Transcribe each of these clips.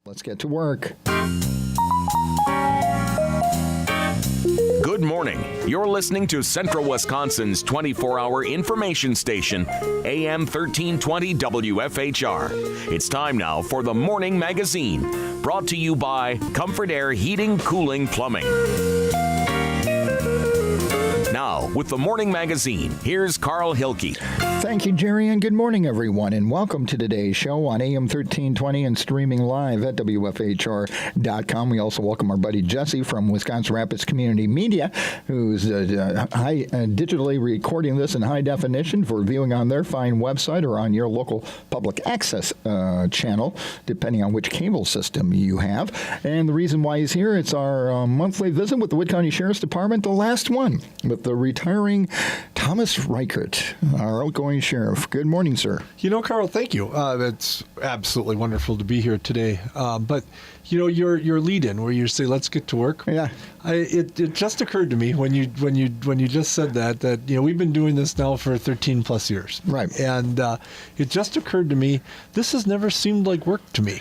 Let's get to work. Good morning. You're listening to Central Wisconsin's 24-hour information station, AM 1320 WFHR. It's time now for the Morning Magazine, brought to you by Comfort Air Heating, Cooling, Plumbing. Now, with the Morning Magazine, here's Carl Hilke. Thank you, Jerry, and good morning, everyone, and welcome to today's show on AM 1320 and streaming live at WFHR.com. We also welcome our buddy Jesse from Wisconsin Rapids Community Media, who's digitally recording this in high definition for viewing on their fine website or on your local public access channel, depending on which cable system you have. And the reason why he's here, it's our monthly visit with the Wood County Sheriff's Department, the last one, with the retiring Thomas Reichert, our outgoing sheriff. Good morning, sir. You know, Carl, thank you. It's absolutely wonderful to be here today. But you know, your lead-in where you say, "Let's get to work." Yeah. It just occurred to me when you just said that you know we've been doing this now for 13 plus years. Right. And it just occurred to me this has never seemed like work to me.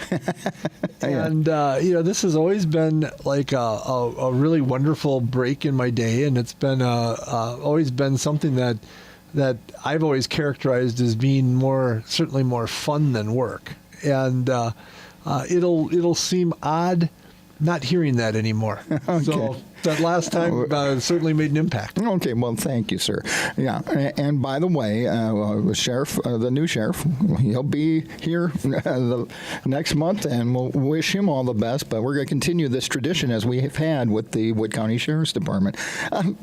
Yeah. And you know, this has always been like a really wonderful break in my day, and it's been always been something that I've always characterized as being certainly more fun than work. And it'll seem odd not hearing that anymore. Okay. So that last time certainly made an impact. Okay, well, thank you, sir. Yeah, and by the way, the new sheriff, he'll be here the next month, and we'll wish him all the best, but we're going to continue this tradition as we have had with the Wood County Sheriff's Department.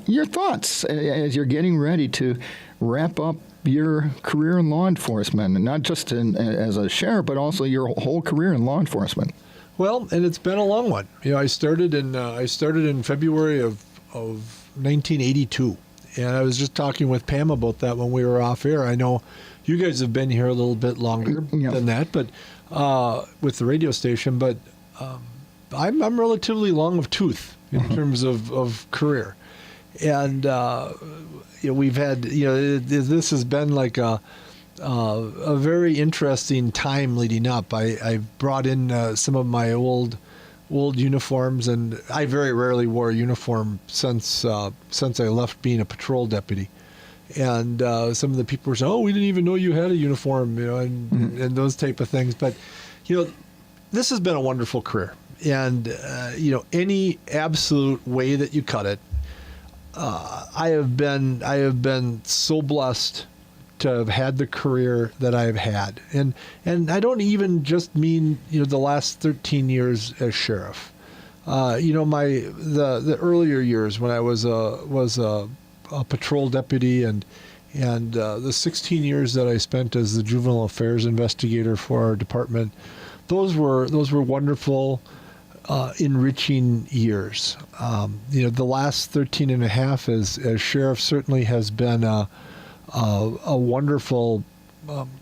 Your thoughts as you're getting ready to wrap up your career in law enforcement, and not just as a sheriff, but also your whole career in law enforcement. Well, and it's been a long one. You know, I started in February of 1982, and I was just talking with Pam about that when we were off air. I know you guys have been here a little bit longer than that, but with the radio station. But I'm relatively long of tooth in terms of career, and you know, we've had this has been like a very interesting time leading up. I brought in some of my old uniforms, and I very rarely wore a uniform since I left being a patrol deputy. And some of the people were saying, "Oh, we didn't even know you had a uniform," you know, and those type of things. But you know, this has been a wonderful career, and you know, any absolute way that you cut it, I have been so blessed to have had the career that I've had, and I don't even just mean the last 13 years as sheriff. You know, the earlier years when I was a patrol deputy, and the 16 years that I spent as the juvenile affairs investigator for our department, those were wonderful, enriching years. You know, the last 13 and a half as sheriff certainly has been a wonderful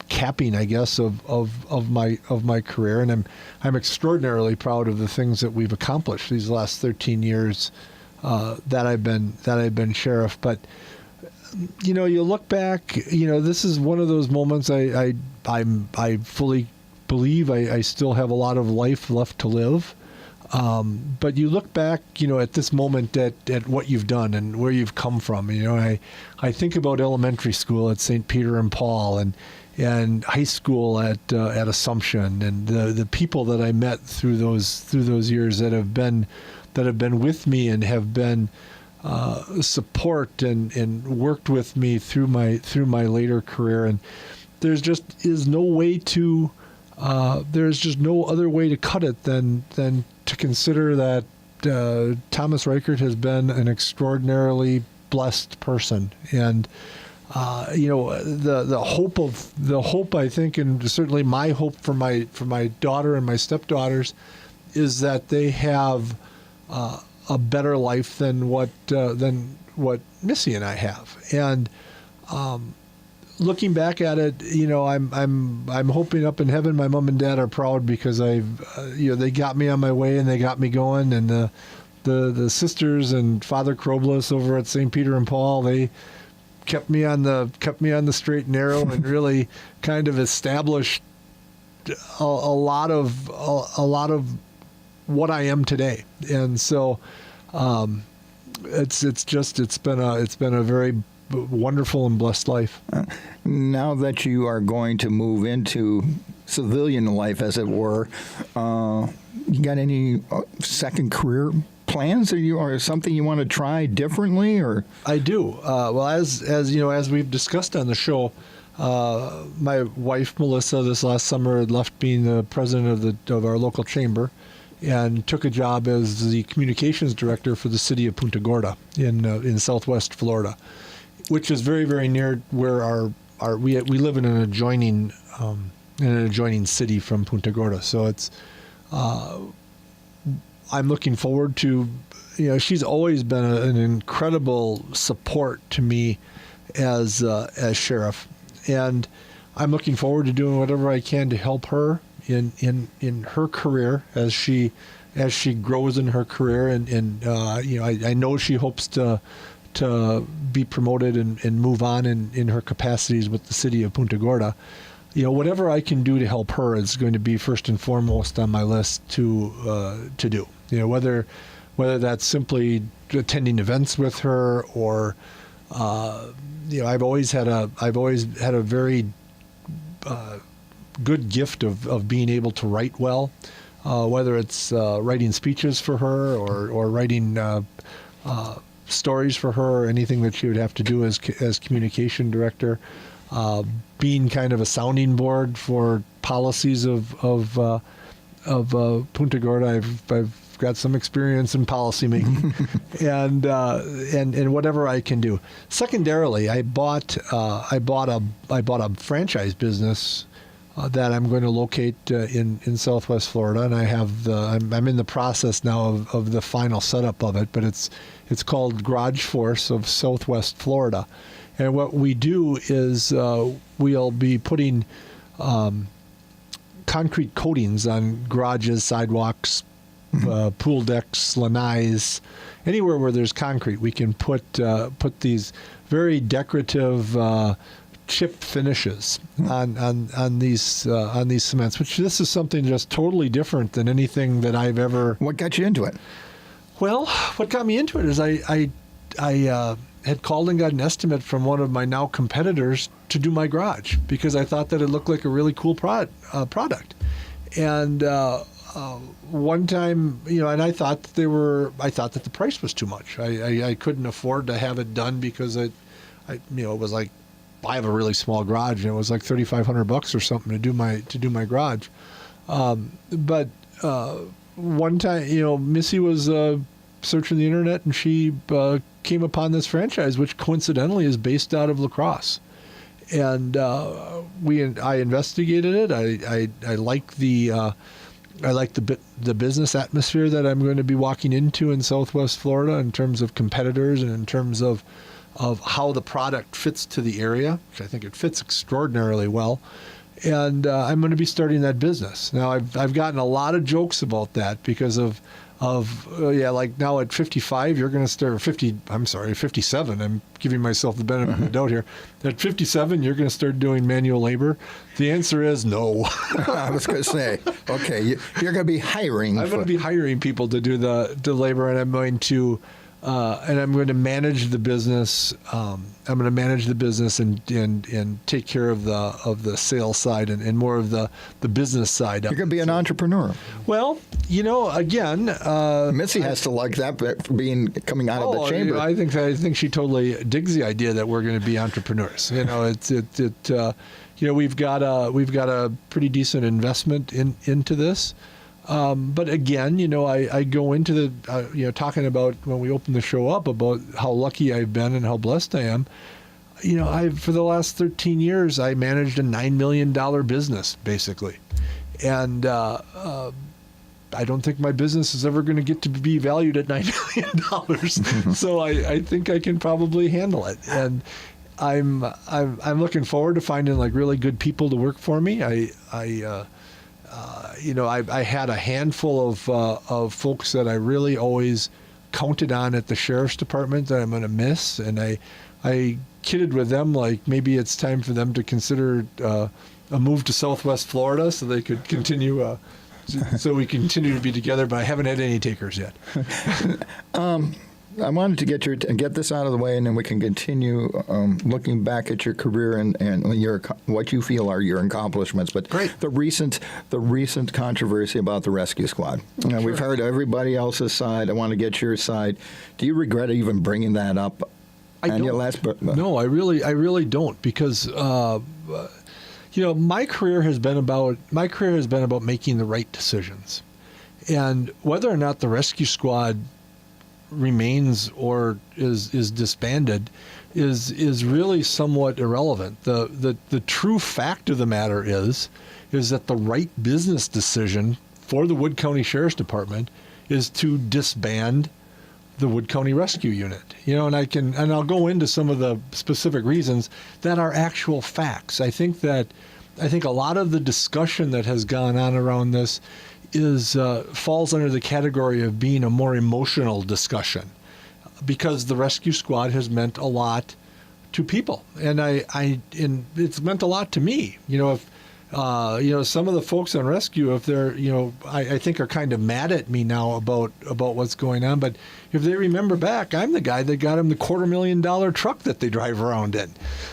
capping, I guess, of my career, and I'm extraordinarily proud of the things that we've accomplished these last 13 years that I've been sheriff. But you know, you look back, you know, this is one of those moments I fully believe I still have a lot of life left to live. But you look back, you know, at this moment at what you've done and where you've come from. You know, I think about elementary school at St. Peter and Paul, and high school at Assumption, and the people that I met through those years that have been with me and have been support and worked with me through my later career. And there's just no way to. There's just no other way to cut it than to consider that Thomas Reichert has been an extraordinarily blessed person, and you know, the hope I think, and certainly my hope for my daughter and my stepdaughters, is that they have a better life than what Missy and I have, and. Looking back at it, you know, I'm hoping up in heaven my mom and dad are proud, because they got me on my way and they got me going, and the sisters and Father Kroblis over at St. Peter and Paul, they kept me on the straight and narrow and really kind of established a lot of what I am today, and so it's been a very wonderful and blessed life. Now that you are going to move into civilian life, as it were, you got any second career plans, or something you want to try differently? Or I do. Well, as you know, as we've discussed on the show, my wife Melissa this last summer had left being the president of our local chamber, and took a job as the communications director for the city of Punta Gorda in Southwest Florida, which is very, very near where we live in an adjoining city from Punta Gorda. So it's I'm looking forward to, she's always been an incredible support to me as sheriff, and I'm looking forward to doing whatever I can to help her in her career as she grows in her career, and I know she hopes to be promoted and move on in her capacities with the city of Punta Gorda. Whatever I can do to help her is going to be first and foremost on my list to do. Whether that's simply attending events with her, or I've always had a very good gift of being able to write well, whether it's writing speeches for her or writing stories for her, or anything that she would have to do as communication director. Being kind of a sounding board for policies of Punta Gorda. I've got some experience in policy making, and whatever I can do. Secondarily, I bought a franchise business that I'm going to locate in Southwest Florida, and I'm in the process now of the final setup of it. But it's called Garage Force of Southwest Florida. And what we do is we'll be putting concrete coatings on garages, sidewalks, pool decks, lanais, anywhere where there's concrete. We can put these very decorative chipped finishes on these cements. Which this is something just totally different than anything that I've ever. What got you into it? Well, what got me into it is I had called and got an estimate from one of my now competitors to do my garage, because I thought that it looked like a really cool product. And one time, and I thought that the price was too much. I couldn't afford to have it done because it was like, I have a really small garage, and it was like $3,500 or something to do my garage. But one time, Missy was searching the internet, and she came upon this franchise, which coincidentally is based out of La Crosse. And I investigated it. I like the business atmosphere that I'm going to be walking into in Southwest Florida, in terms of competitors and in terms of how the product fits to the area, which I think it fits extraordinarily well. And I'm going to be starting that business. Now, I've gotten a lot of jokes about that because of like now at 55, you're going to start 57. I'm giving myself the benefit of the doubt here. At 57, you're going to start doing manual labor. The answer is no. I was going to say, okay, you're going to be hiring. I'm going to be hiring people to do the labor, and I'm going to manage the business. I'm going to manage the business and take care of the sales side and more of the business side. You're going to be an entrepreneur. Well, again, Missy has to like that coming out of the chamber. I think she totally digs the idea that we're going to be entrepreneurs. We've got a pretty decent investment into this. But again, I go into the, talking about when we opened the show up about how lucky I've been and how blessed I am. For the last 13 years, I managed a $9 million business, basically. And I don't think my business is ever going to get to be valued at $9 million. So I think I can probably handle it. And I'm looking forward to finding like really good people to work for me. I had a handful of folks that I really always counted on at the sheriff's department that I'm going to miss, and I kidded with them like maybe it's time for them to consider a move to Southwest Florida so they could continue. So we continue to be together, but I haven't had any takers yet. I wanted to get this out of the way, and then we can continue looking back at your career and what you feel are your accomplishments. But Great. the recent controversy about the rescue squad. Sure. We've heard everybody else's side. I want to get your side. Do you regret even bringing that up? I don't. No, I really don't, because my career has been about making the right decisions, and whether or not the rescue squad remains or is disbanded is really somewhat irrelevant. The true fact of the matter is that the right business decision for the Wood County Sheriff's Department is to disband the Wood County Rescue Unit. And I'll go into some of the specific reasons that are actual facts. I think a lot of the discussion that has gone on around this falls under the category of being a more emotional discussion, because the rescue squad has meant a lot to people, and it's meant a lot to me. If some of the folks on rescue, if they're I think are kind of mad at me now about what's going on, but if they remember back, I'm the guy that got them the $250,000 truck that they drive around in.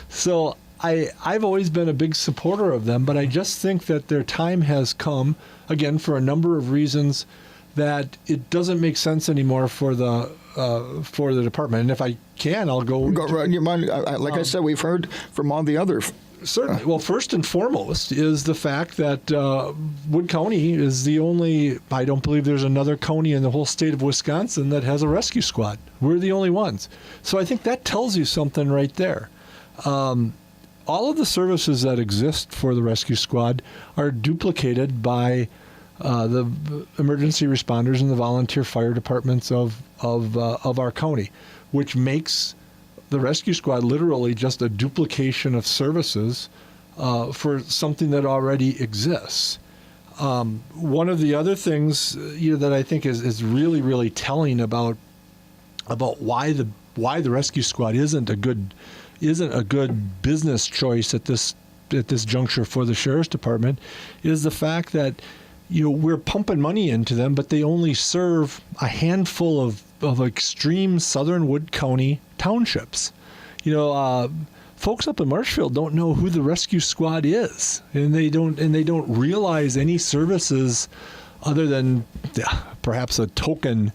So I've always been a big supporter of them, but I just think that their time has come, again, for a number of reasons, that it doesn't make sense anymore for the department. And if I can, I'll go right. You mind? Like I said, we've heard from all the other. Certainly. Well, first and foremost is the fact that Wood County is the only, I don't believe there's another county in the whole state of Wisconsin that has a rescue squad. We're the only ones. So I think that tells you something right there. All of the services that exist for the rescue squad are duplicated by the emergency responders and the volunteer fire departments of our county, which makes the rescue squad literally just a duplication of services for something that already exists. One of the other things that I think is really, really telling about why the rescue squad isn't a good business choice at this juncture for the Sheriff's Department is the fact that we're pumping money into them, but they only serve a handful of extreme southern Wood County townships. Folks up in Marshfield don't know who the rescue squad is, and they don't realize any services other than perhaps a token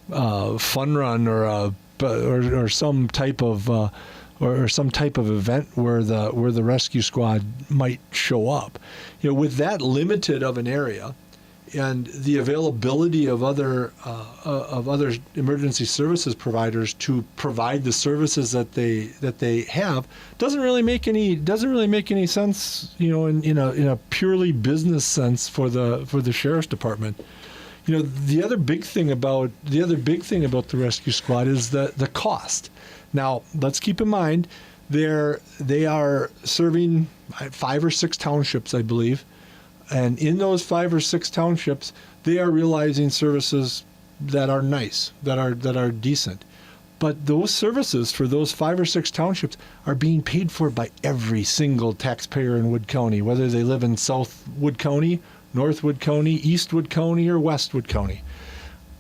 fun run or some type of event where the rescue squad might show up. With that limited of an area and the availability of other emergency services providers to provide the services that they have doesn't really make any sense, in a purely business sense for the Sheriff's Department. The other big thing about the rescue squad is the cost. Now, let's keep in mind, they are serving 5 or 6 townships, I believe, and in those 5 or 6 townships, they are realizing services that are nice, that are decent. But those services for those 5 or 6 townships are being paid for by every single taxpayer in Wood County, whether they live in South Wood County, North Wood County, East Wood County, or West Wood County.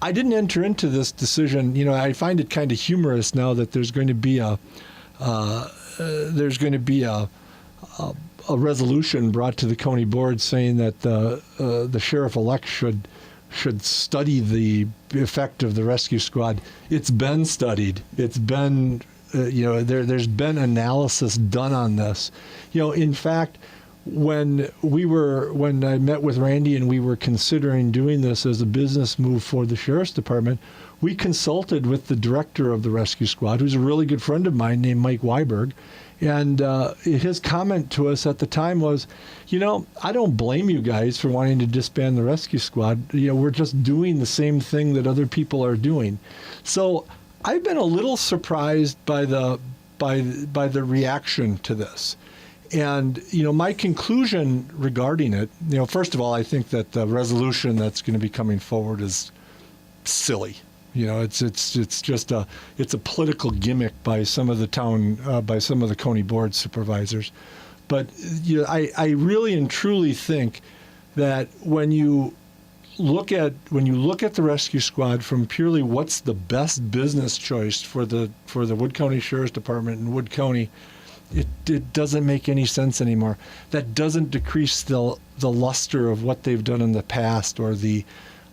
I didn't enter into this decision. I find it kind of humorous now that there's going to be a resolution brought to the county board saying that the sheriff-elect should study the effect of the rescue squad. It's been studied. It's been there's been analysis done on this. In fact, when I met with Randy and we were considering doing this as a business move for the Sheriff's Department, we consulted with the director of the rescue squad, who's a really good friend of mine named Mike Weiberg. And his comment to us at the time was, I don't blame you guys for wanting to disband the rescue squad. We're just doing the same thing that other people are doing. So I've been a little surprised by the reaction to this. And, my conclusion regarding it, first of all, I think that the resolution that's going to be coming forward is silly. It's just a political gimmick by some of the county board supervisors. But I really and truly think that when you look at the rescue squad from purely what's the best business choice for the Wood County Sheriff's Department in Wood County, it doesn't make any sense anymore. That doesn't decrease the luster of what they've done in the past, or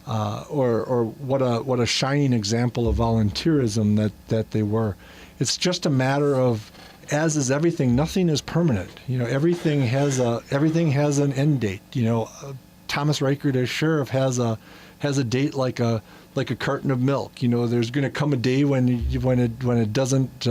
or what a shining example of volunteerism that they were. It's just a matter of, as is everything, nothing is permanent. Everything has an end date. Thomas Reichert as sheriff has a date like a carton of milk. There's going to come a day when it doesn't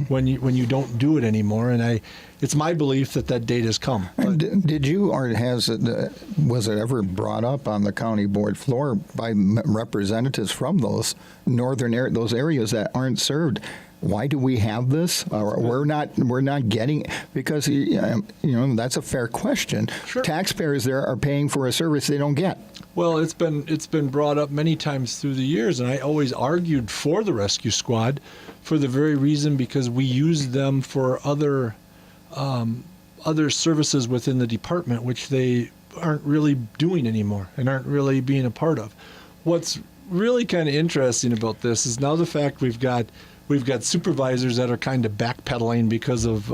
when you don't do it anymore. And it's my belief that date has come. And did you, or was it ever brought up on the county board floor by representatives from those those areas that aren't served? Why do we have this? We're not getting, because that's a fair question. Sure. Taxpayers there are paying for a service they don't get. Well, it's been brought up many times through the years, and I always argued for the rescue squad for the very reason because we use them for other services within the department, which they aren't really doing anymore and aren't really being a part of. What's really kind of interesting about this is now the fact we've got supervisors that are kind of backpedaling because of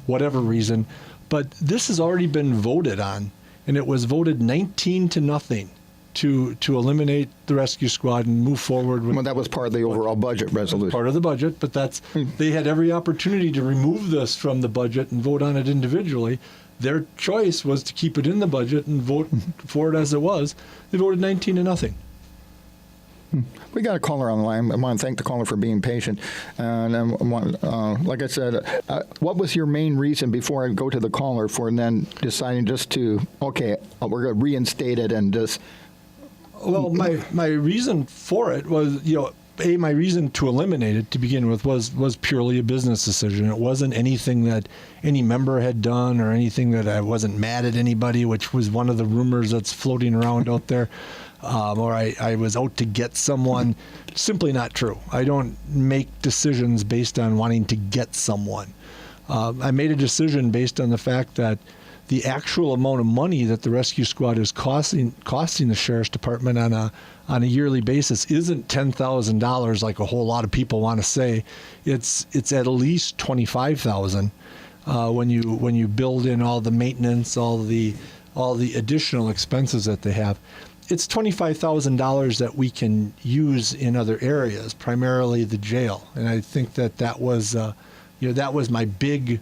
whatever reason, but this has already been voted on, and it was voted 19-0 to eliminate the rescue squad and move forward with. Well, that was part of the overall budget resolution. Part of the budget, but they had every opportunity to remove this from the budget and vote on it individually. Their choice was to keep it in the budget and vote for it as it was. They voted 19-0. We got a caller on the line. I want to thank the caller for being patient. And like I said, what was your main reason before I go to the caller for then deciding just to, we're going to reinstate it and just... Well, my reason for it was, my reason to eliminate it to begin with was purely a business decision. It wasn't anything that any member had done or anything that I wasn't mad at anybody, which was one of the rumors that's floating around out there. Or I was out to get someone. Simply not true. I don't make decisions based on wanting to get someone. I made a decision based on the fact that the actual amount of money that the rescue squad is costing the sheriff's department on a yearly basis isn't $10,000 like a whole lot of people want to say. It's at least $25,000 when you build in all the maintenance, all the additional expenses that they have. It's $25,000 that we can use in other areas, primarily the jail, and I think that was my big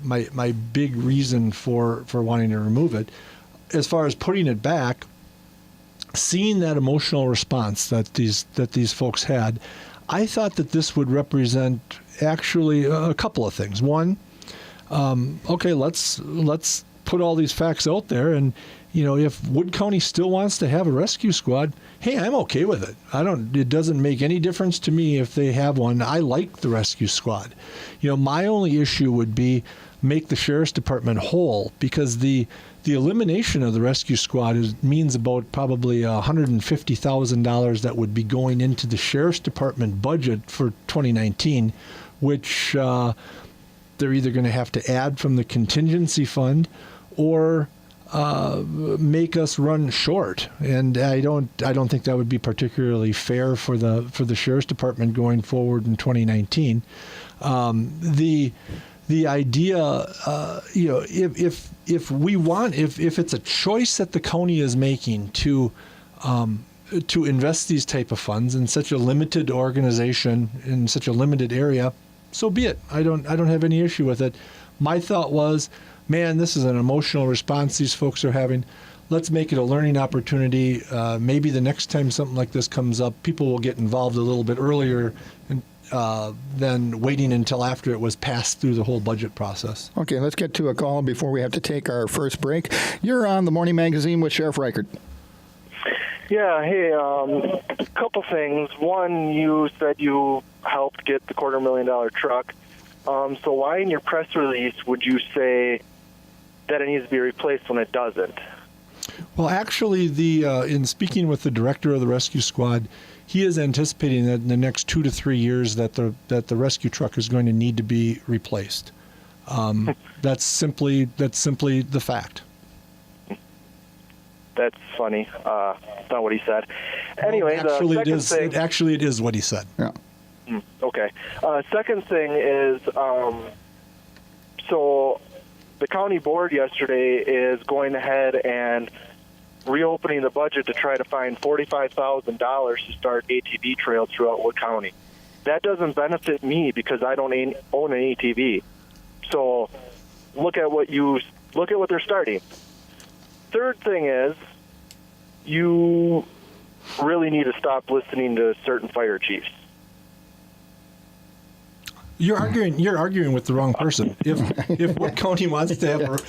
my big reason for wanting to remove it. As far as putting it back, seeing that emotional response that these folks had, I thought that this would represent actually a couple of things. One, let's put all these facts out there, and if Wood County still wants to have a rescue squad, hey, I'm okay with it. It doesn't make any difference to me if they have one. I like the rescue squad. My only issue would be make the sheriff's department whole, because the elimination of the rescue squad means about probably $150,000 that would be going into the sheriff's department budget for 2019, which they're either going to have to add from the contingency fund or make us run short, and I don't think that would be particularly fair for the sheriff's department going forward in 2019. The idea, if it's a choice that the county is making to invest these type of funds in such a limited organization in such a limited area, so be it. I don't have any issue with it. My thought was, man, this is an emotional response these folks are having. Let's make it a learning opportunity. Maybe the next time something like this comes up, people will get involved a little bit earlier than waiting until after it was passed through the whole budget process. Okay, let's get to a call before we have to take our first break. You're on the Morning Magazine with Sheriff Reichert. Yeah, hey, a couple things. One, you said you helped get the $250,000 truck. So why in your press release would you say that it needs to be replaced when it doesn't? Well, actually, in speaking with the director of the rescue squad, he is anticipating that in the next 2 to 3 years that the rescue truck is going to need to be replaced. That's simply the fact. That's funny. It's not what he said. Anyway, Actually, the second thing. it is what he said. Yeah. Okay. Second thing is, so the county board yesterday is going ahead and reopening the budget to try to find $45,000 to start ATV trails throughout Wood County. That doesn't benefit me because I don't own an ATV. So look at what they're starting. Third thing is, you really need to stop listening to certain fire chiefs. You're arguing with the wrong person. If Wood County wants to have,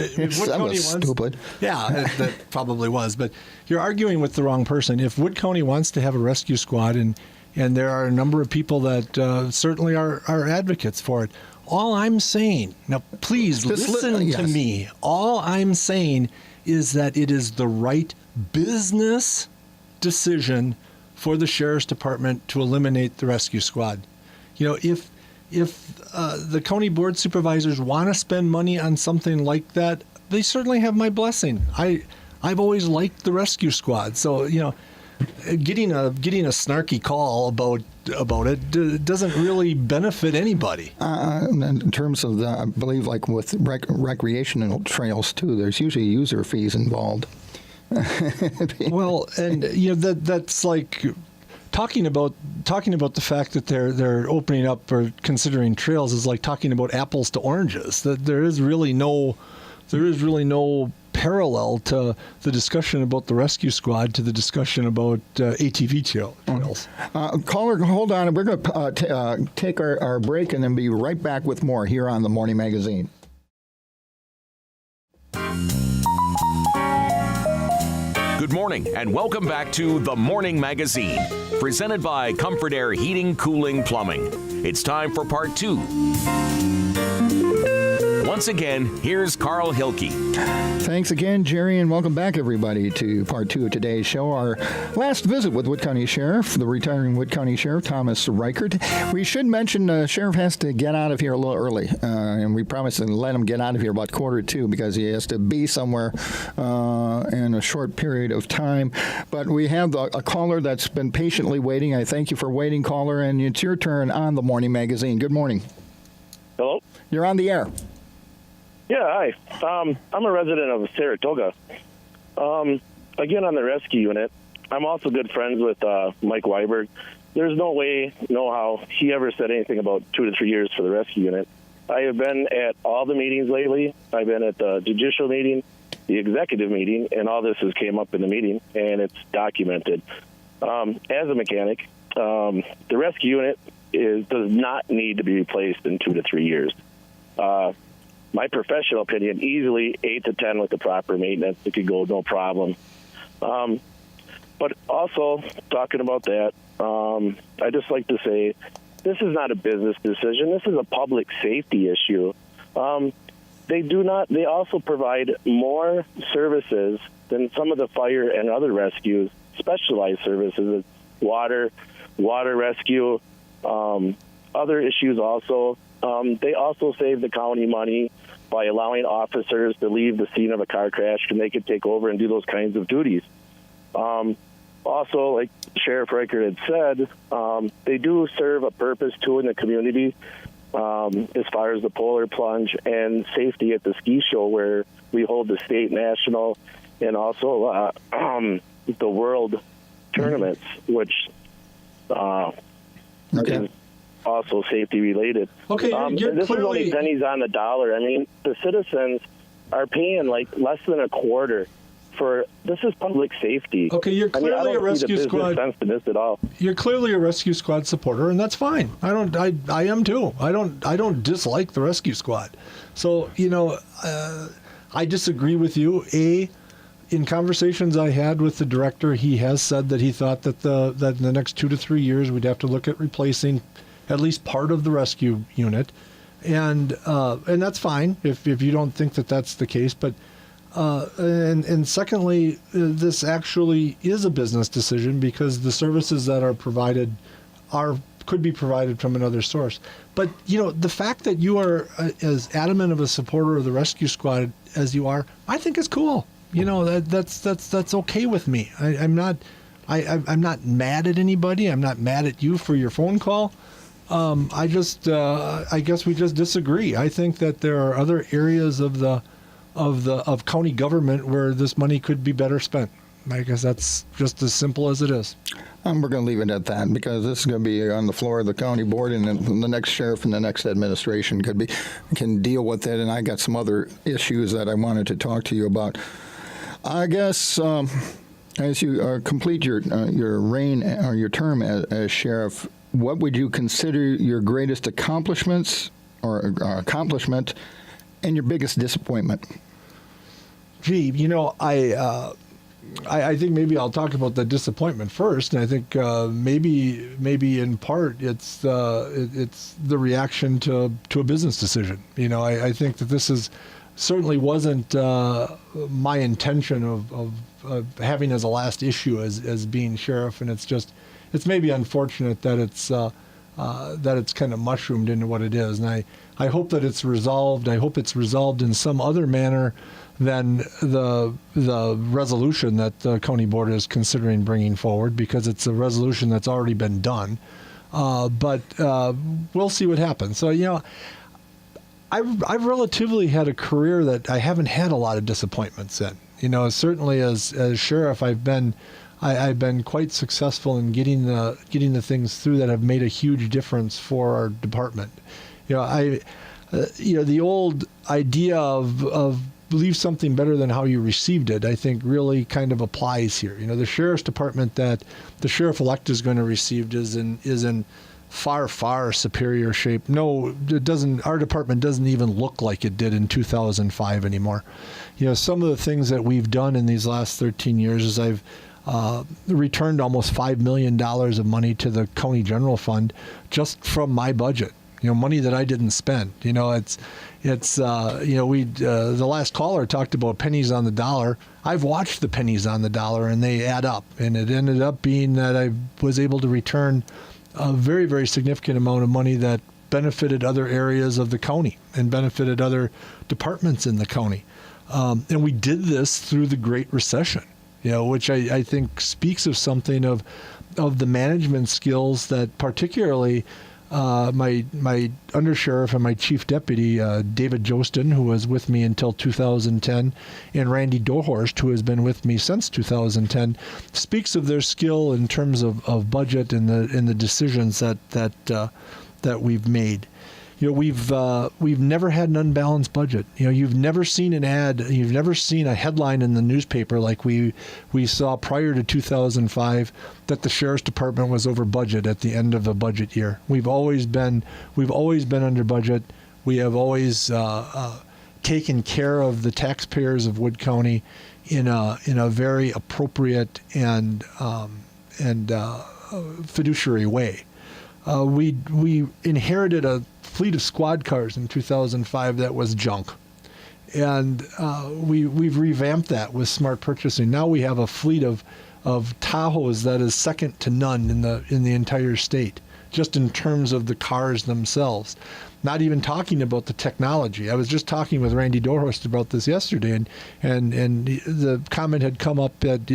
stupid. Yeah, that probably was. But you're arguing with the wrong person. If Wood County wants to have a rescue squad, and there are a number of people that certainly are advocates for it. All I'm saying, now please listen to me. All I'm saying is that it is the right business decision for the sheriff's department to eliminate the rescue squad. If the county board supervisors want to spend money on something like that, they certainly have my blessing. I've always liked the rescue squad, so getting a snarky call about it doesn't really benefit anybody. In terms of I believe, like with recreational trails too, there's usually user fees involved. Well, and that's like talking about the fact that they're opening up or considering trails is like talking about apples to oranges. That there is really no parallel to the discussion about the rescue squad to the discussion about ATV trails. Caller, hold on. We're going to take our break and then be right back with more here on the Morning Magazine. Good morning and welcome back to the Morning Magazine, presented by Comfort Air Heating, Cooling, Plumbing. It's time for part 2. Once again, here's Carl Hilke. Thanks again, Jerry, and welcome back, everybody, to part 2 of today's show. Our last visit with Wood County Sheriff, the retiring Wood County Sheriff, Thomas Reichert. We should mention the Sheriff has to get out of here a little early, and we promised to let him get out of here about 1:45 because he has to be somewhere in a short period of time. But we have a caller that's been patiently waiting. I thank you for waiting, caller, and it's your turn on the Morning Magazine. Good morning. Hello? You're on the air. Yeah, hi. I'm a resident of Saratoga. Again, on the rescue unit, I'm also good friends with Mike Weiberg. There's no way, no how he ever said anything about 2 to 3 years for the rescue unit. I have been at all the meetings lately. I've been at the judicial meeting, the executive meeting, and all this has came up in the meeting, and it's documented. As a mechanic, the rescue unit does not need to be replaced in 2 to 3 years. My professional opinion, easily 8 to 10 with the proper maintenance. It could go no problem. But also, talking about that, I just like to say this is not a business decision. This is a public safety issue. They also provide more services than some of the fire and other rescues, specialized services, water rescue, other issues also. They also save the county money by allowing officers to leave the scene of a car crash and they could take over and do those kinds of duties. Also, like Sheriff Reichert had said, they do serve a purpose too in the community as far as the polar plunge and safety at the ski show where we hold the state, national, and also the world tournaments, which is also safety related. Okay, this is only pennies on the dollar. I mean, the citizens are paying like less than a quarter for this is public safety. Okay, you're clearly a rescue squad. Sense to this at all. You're clearly a rescue squad supporter, and that's fine. I am too. I don't dislike the rescue squad. So I disagree with you. In conversations I had with the director, he has said that he thought that in the next 2 to 3 years we'd have to look at replacing at least part of the rescue unit, and that's fine if you don't think that that's the case. But And secondly, this actually is a business decision because the services that are provided could be provided from another source. But the fact that you are as adamant of a supporter of the rescue squad as you are, I think is cool. That's okay with me. I'm not mad at anybody. I'm not mad at you for your phone call. I guess we just disagree. I think that there are other areas of county government where this money could be better spent. I guess that's just as simple as it is. We're going to leave it at that because this is going to be on the floor of the county board, and then the next sheriff and the next administration can deal with it. And I got some other issues that I wanted to talk to you about. I guess as you complete your reign or your term as sheriff, what would you consider your greatest accomplishment and your biggest disappointment? Gee, I think maybe I'll talk about the disappointment first, and I think maybe in part it's the reaction to a business decision. I think that this certainly wasn't my intention of having as a last issue as being sheriff, and it's maybe unfortunate that it's kind of mushroomed into what it is, and I hope that it's resolved. I hope it's resolved in some other manner than the resolution that the county board is considering bringing forward, because it's a resolution that's already been done. But we'll see what happens. So, I've relatively had a career that I haven't had a lot of disappointments in. Certainly as sheriff, I've been quite successful in getting the things through that have made a huge difference for our department. The old idea of leave something better than how you received it, I think really kind of applies here. The sheriff's department that the sheriff-elect is going to receive is in far, far superior shape. No, it doesn't. Our department doesn't even look like it did in 2005 anymore. Some of the things that we've done in these last 13 years is I've returned almost $5 million of money to the county general fund just from my budget. Money that I didn't spend. The last caller talked about pennies on the dollar. I've watched the pennies on the dollar, and they add up. And it ended up being that I was able to return a very, very significant amount of money that benefited other areas of the county and benefited other departments in the county. And we did this through the Great Recession, which I think speaks of something of the management skills that particularly my undersheriff and my chief deputy, David Jostin, who was with me until 2010, and Randy Dohorst, who has been with me since 2010, speaks of their skill in terms of budget and the decisions that we've made. We've never had an unbalanced budget. You've never seen an ad, you've never seen a headline in the newspaper like we saw prior to 2005 that the sheriff's department was over budget at the end of a budget year. We've always been under budget. We have always taken care of the taxpayers of Wood County in a very appropriate and fiduciary way. We inherited a fleet of squad cars in 2005 that was junk, and we've revamped that with smart purchasing. Now we have a fleet of Tahoes that is second to none in the entire state, just in terms of the cars themselves. Not even talking about the technology. I was just talking with Randy Dorhorst about this yesterday, and the comment had come up that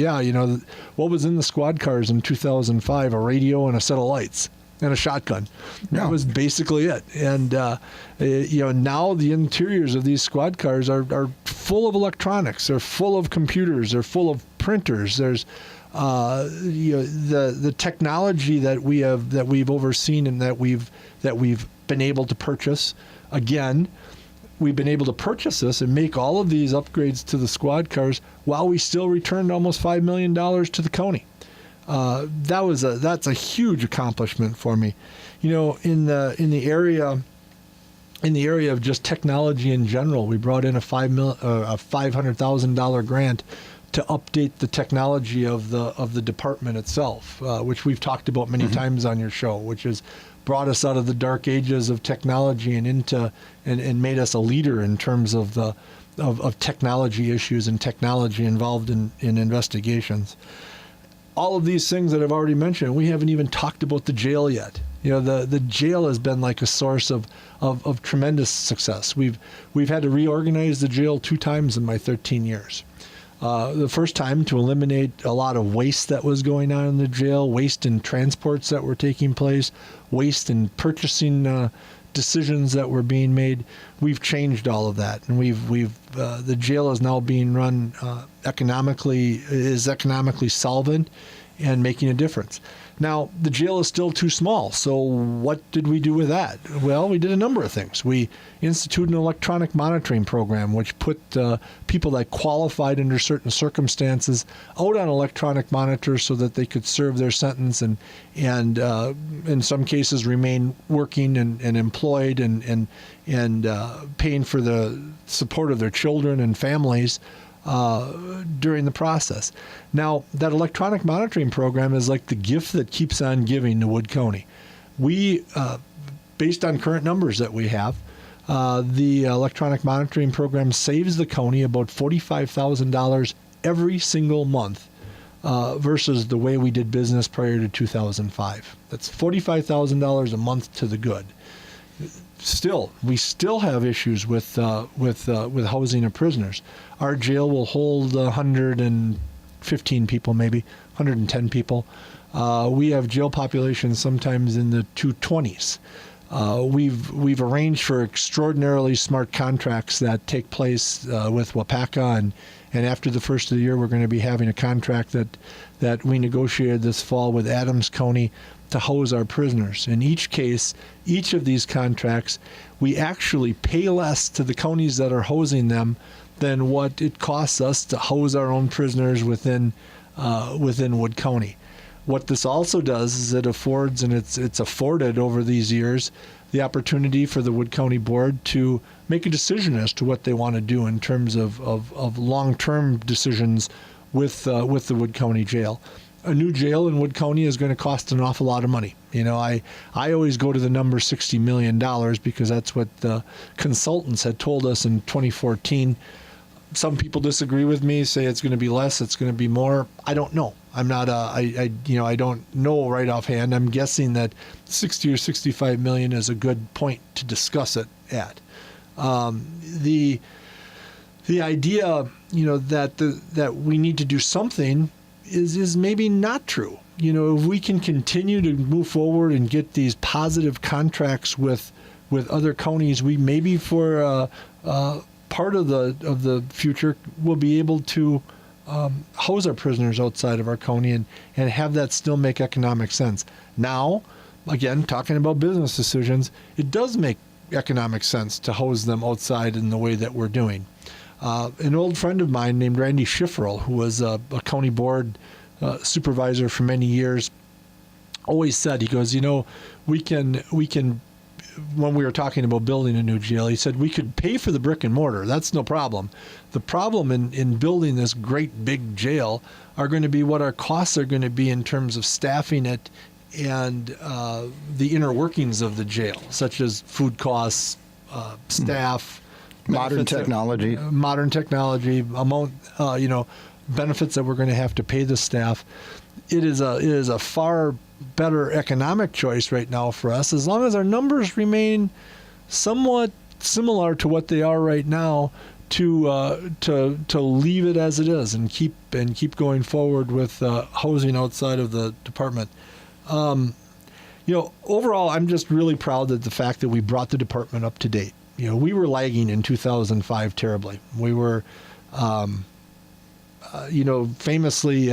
what was in the squad cars in 2005: a radio and a set of lights and a shotgun. That was basically it. And now the interiors of these squad cars are full of electronics. They're full of computers. They're full of printers. There's the technology that we've overseen and that we've been able to purchase. Again, we've been able to purchase this and make all of these upgrades to the squad cars while we still returned almost $5 million to the county. That's a huge accomplishment for me. In the area of just technology in general, we brought in a $500,000 grant to update the technology of the department itself, which we've talked about many times on your show, which has brought us out of the dark ages of technology and made us a leader in terms of the of technology issues and technology involved in investigations. All of these things that I've already mentioned, we haven't even talked about the jail yet. The jail has been like a source of tremendous success. We've had to reorganize the jail 2 times in my 13 years. The first time to eliminate a lot of waste that was going on in the jail, waste in transports that were taking place, waste in purchasing decisions that were being made. We've changed all of that, and the jail is now being run economically solvent and making a difference. Now, the jail is still too small, so what did we do with that? Well, we did a number of things. We instituted an electronic monitoring program, which put people that qualified under certain circumstances out on electronic monitors so that they could serve their sentence and in some cases remain working and employed and paying for the support of their children and families during the process. Now, that electronic monitoring program is like the gift that keeps on giving to Wood County. We, based on current numbers that we have, the electronic monitoring program saves the county about $45,000 every single month versus the way we did business prior to 2005. That's $45,000 a month to the good. We still have issues with housing of prisoners. Our jail will hold 115 people, maybe 110 people. We have jail populations sometimes in the 220s. We've arranged for extraordinarily smart contracts that take place with WFHR, and after the first of the year, we're going to be having a contract that we negotiated this fall with Adams County to house our prisoners. In each case, each of these contracts, we actually pay less to the counties that are housing them than what it costs us to house our own prisoners within Wood County. What this also does is it affords, and it's afforded over these years, the opportunity for the Wood County Board to make a decision as to what they want to do in terms of long-term decisions with the Wood County Jail. A new jail in Wood County is going to cost an awful lot of money. I always go to the number $60 million because that's what the consultants had told us in 2014. Some people disagree with me, say it's going to be less, it's going to be more. I don't know. I'm not. I don't know right offhand. I'm guessing that 60 or 65 million is a good point to discuss it at. The idea, that we need to do something is maybe not true. If we can continue to move forward and get these positive contracts with other counties, we maybe for part of the future will be able to house our prisoners outside of our county and have that still make economic sense. Now, again, talking about business decisions, it does make economic sense to house them outside in the way that we're doing. An old friend of mine named Randy Schifferl, who was a county board supervisor for many years, always said, he goes, we can, when we were talking about building a new jail, he said we could pay for the brick and mortar. That's no problem. The problem in building this great big jail are going to be what our costs are going to be in terms of staffing it and the inner workings of the jail, such as food costs, staff, modern technology, amount, benefits that we're going to have to pay the staff. It is a far better economic choice right now for us, as long as our numbers remain somewhat similar to what they are right now, to leave it as it is and keep going forward with housing outside of the department. Overall, I'm just really proud of the fact that we brought the department up to date. We were lagging in 2005 terribly. We were, famously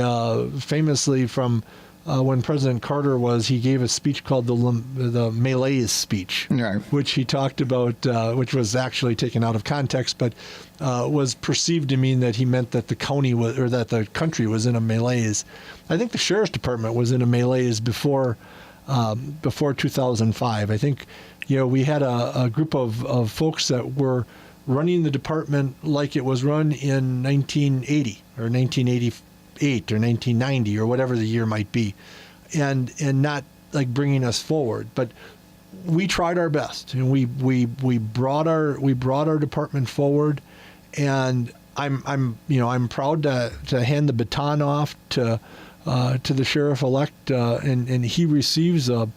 from when President Carter he gave a speech called the Malaise speech, right, which he talked about, which was actually taken out of context, but was perceived to mean that he meant that the county or that the country was in a malaise. I think the sheriff's department was in a malaise before 2005. I think, we had a group of folks that were running the department like it was run in 1980 or 1988 or 1990 or whatever the year might be, and not like bringing us forward. But we tried our best, and we brought our department forward, and I'm proud to hand the baton off to the sheriff-elect, and he receives a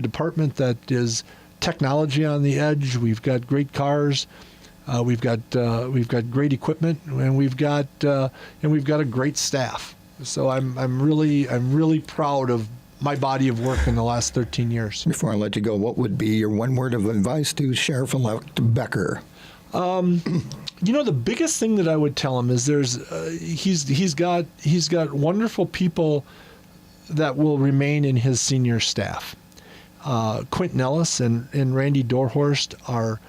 department that is technology on the edge. We've got great cars, we've got great equipment, and we've got a great staff. So I'm really proud of my body of work in the last 13 years. Before I let you go, what would be your one word of advice to Sheriff-elect Becker? The biggest thing that I would tell him is he's got wonderful people that will remain in his senior staff. Quentin Ellis and Randy Dorhorst are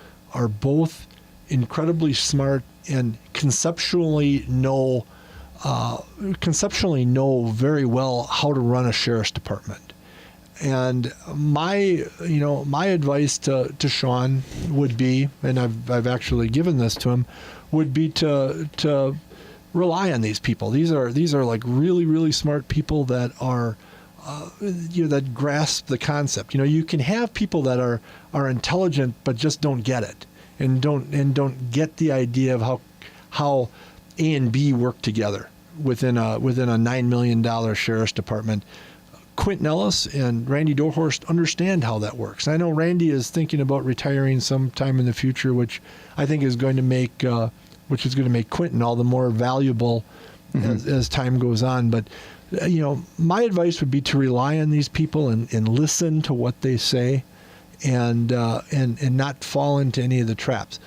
both incredibly smart and conceptually know very well how to run a sheriff's department. And my advice to Sean would be, and I've actually given this to him, would be to rely on these people. These are like really, really smart people that are that grasp the concept. You can have people that are intelligent but just don't get it and don't get the idea of how A and B work together within a $9 million sheriff's department. Quentin Ellis and Randy Dorhorst understand how that works. I know Randy is thinking about retiring sometime in the future, which I think is going to make Quentin all the more valuable as time goes on. But my advice would be to rely on these people and listen to what they say, and not fall into any of the traps.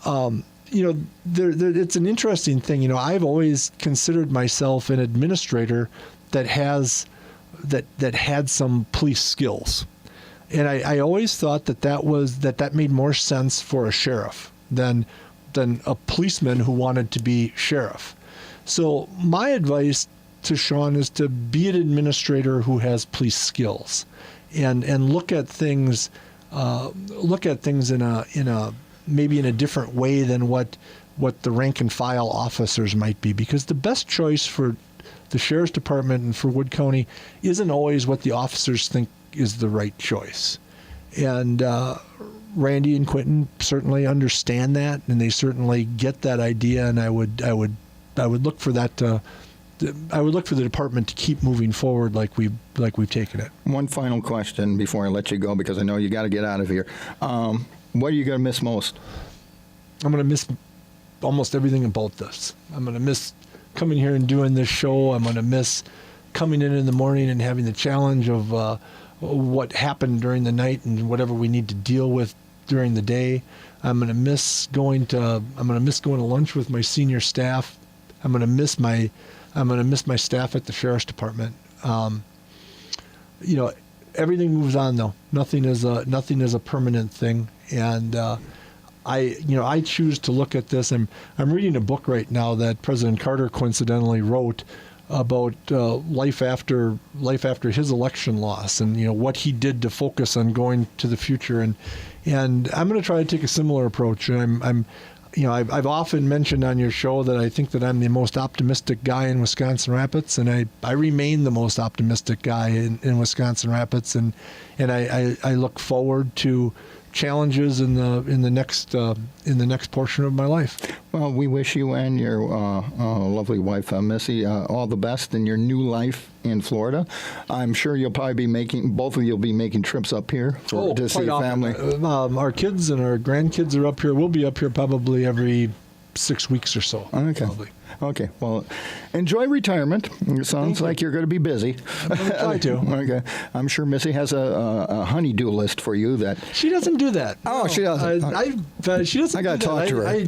It's an interesting thing. I've always considered myself an administrator that had some police skills, and I always thought that made more sense for a sheriff than a policeman who wanted to be sheriff. So my advice to Sean is to be an administrator who has police skills, and look at things in a maybe in a different way than what the rank and file officers might be, because the best choice for the sheriff's department and for Wood County isn't always what the officers think is the right choice. And Randy and Quentin certainly understand that, and they certainly get that idea. And I would look for that. I would look for the department to keep moving forward like we've taken it. One final question before I let you go, because I know you got to get out of here. What are you going to miss most? I'm going to miss almost everything about this. I'm going to miss coming here and doing this show. I'm going to miss coming in the morning and having the challenge of what happened during the night and whatever we need to deal with during the day. I'm going to miss going to lunch with my senior staff. I'm going to miss my staff at the sheriff's department. Everything moves on though. Nothing is a permanent thing. And I choose to look at this. I'm reading a book right now that President Carter coincidentally wrote about life after his election loss, and what he did to focus on going to the future. And I'm going to try to take a similar approach. And I've often mentioned on your show that I think that I'm the most optimistic guy in Wisconsin Rapids, and I remain the most optimistic guy in Wisconsin Rapids, and I look forward to challenges in the next portion of my life. Well, we wish you and your lovely wife, Missy, all the best in your new life in Florida. I'm sure you'll probably be both of you will be making trips up here to see your family. Our kids and our grandkids are up here. We'll be up here probably every 6 weeks or so. Okay. Probably. Okay. Well, enjoy retirement. It sounds like you're going to be busy. I'm going to try to. Okay. I'm sure Missy has a honey-do list for you that. She doesn't do that. Oh, no. She doesn't. She doesn't. I got to talk to her. I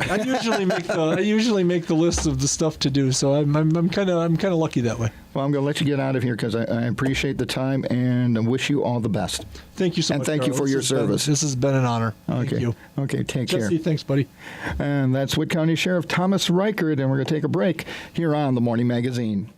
usually make the list of the stuff to do. So I'm kind of lucky that way. Well, I'm going to let you get out of here because I appreciate the time and I wish you all the best. Thank you so much. And thank you for your service. This has been an honor. Okay. Thank you. Okay, take care. Jesse, thanks, buddy. And that's Wood County Sheriff Thomas Reichert, and we're going to take a break here on the Morning Magazine.